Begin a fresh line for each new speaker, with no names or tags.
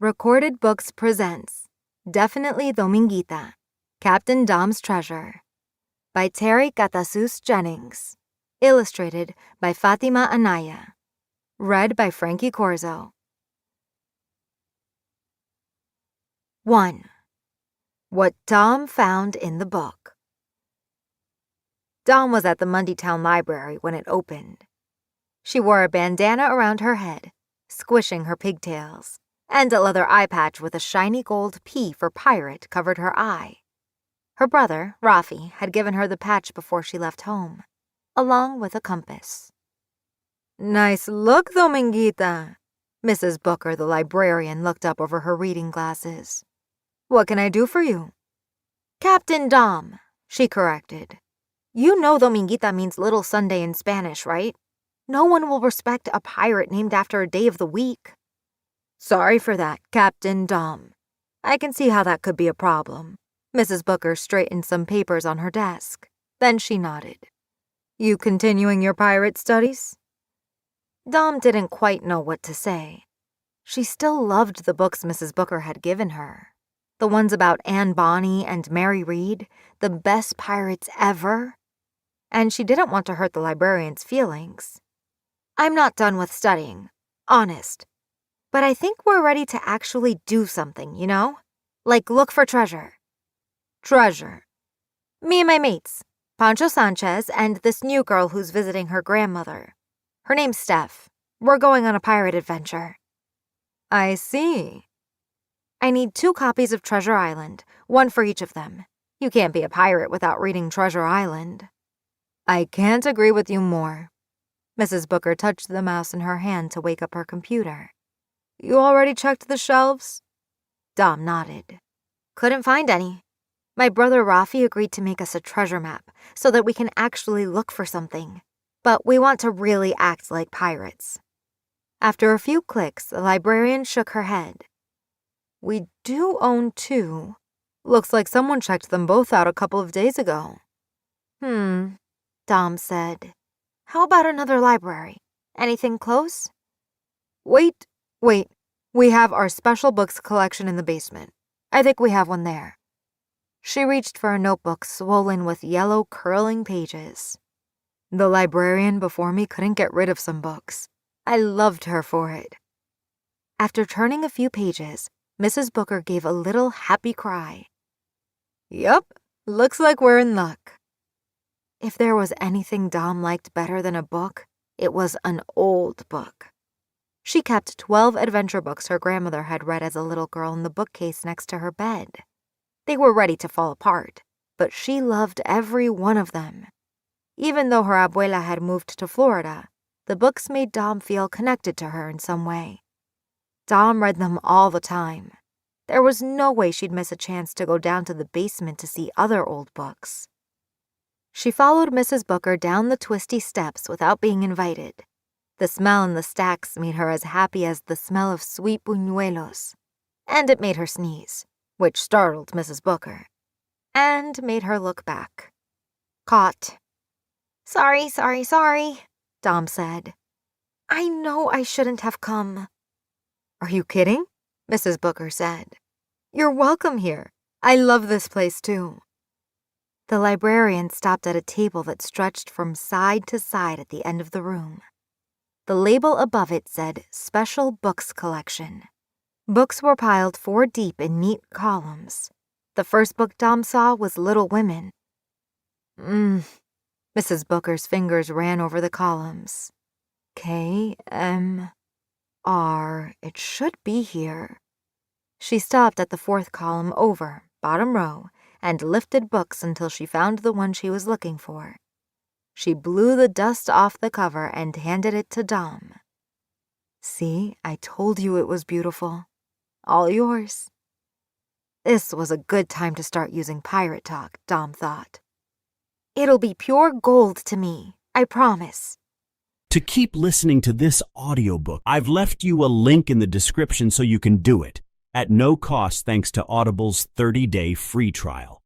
Recorded Books presents Definitely Dominguita, Captain Dom's Treasure by Terry Catasus Jennings. Illustrated by Fatima Anaya. Read by Frankie Corzo. 1. What Dom Found in the Book. Dom was at the Mundytown Library when it opened. She wore a bandana around her head, squishing her pigtails, and a leather eye patch with a shiny gold P for pirate covered her eye. Her brother, Rafi, had given her the patch before she left home, along with a compass. "Nice look, Dominguita." Mrs. Booker, the librarian, looked up over her reading glasses. "What can I do for you?" "Captain Dom," she corrected. "You know Dominguita means Little Sunday in Spanish, right? No one will respect a pirate named after a day of the week." "Sorry for that, Captain Dom. I can see how that could be a problem." Mrs. Booker straightened some papers on her desk. Then she nodded. "You continuing your pirate studies?" Dom didn't quite know what to say. She still loved the books Mrs. Booker had given her. The ones about Anne Bonny and Mary Read, the best pirates ever. And she didn't want to hurt the librarian's feelings. "I'm not done with studying, honest. But I think we're ready to actually do something, you know? Like look for treasure." "Treasure?" "Me and my mates, Pancho Sanchez and this new girl who's visiting her grandmother. Her name's Steph. We're going on a pirate adventure." "I see." "I need 2 copies of Treasure Island, one for each of them. You can't be a pirate without reading Treasure Island." "I can't agree with you more." Mrs. Booker touched the mouse in her hand to wake up her computer. "You already checked the shelves?" Dom nodded. "Couldn't find any. My brother Rafi agreed to make us a treasure map so that we can actually look for something. But we want to really act like pirates." After a few clicks, the librarian shook her head. "We do own 2. Looks like someone checked them both out a couple of days ago." Dom said. "How about another library? Anything close?" Wait. We have our special books collection in the basement. I think we have one there." She reached for a notebook swollen with yellow curling pages. "The librarian before me couldn't get rid of some books. I loved her for it." After turning a few pages, Mrs. Booker gave a little happy cry. "Yup, looks like we're in luck." If there was anything Dom liked better than a book, it was an old book. She kept 12 adventure books her grandmother had read as a little girl in the bookcase next to her bed. They were ready to fall apart, but she loved every one of them. Even though her abuela had moved to Florida, the books made Dom feel connected to her in some way. Dom read them all the time. There was no way she'd miss a chance to go down to the basement to see other old books. She followed Mrs. Booker down the twisty steps without being invited. The smell in the stacks made her as happy as the smell of sweet buñuelos. And it made her sneeze, which startled Mrs. Booker, and made her look back. Caught. Sorry, Dom said. "I know I shouldn't have come." "Are you kidding?" Mrs. Booker said. "You're welcome here. I love this place too." The librarian stopped at a table that stretched from side to side at the end of the room. The label above it said Special Books Collection. Books were piled 4 deep in neat columns. The first book Dom saw was Little Women. Mrs. Booker's fingers ran over the columns. KMR. It should be here. She stopped at the 4th column over, bottom row, and lifted books until she found the one she was looking for. She blew the dust off the cover and handed it to Dom. "See, I told you it was beautiful. All yours." This was a good time to start using pirate talk, Dom thought. "It'll be pure gold to me, I promise."
To keep listening to this audiobook, I've left you a link in the description so you can do it, at no cost thanks to Audible's 30-day free trial.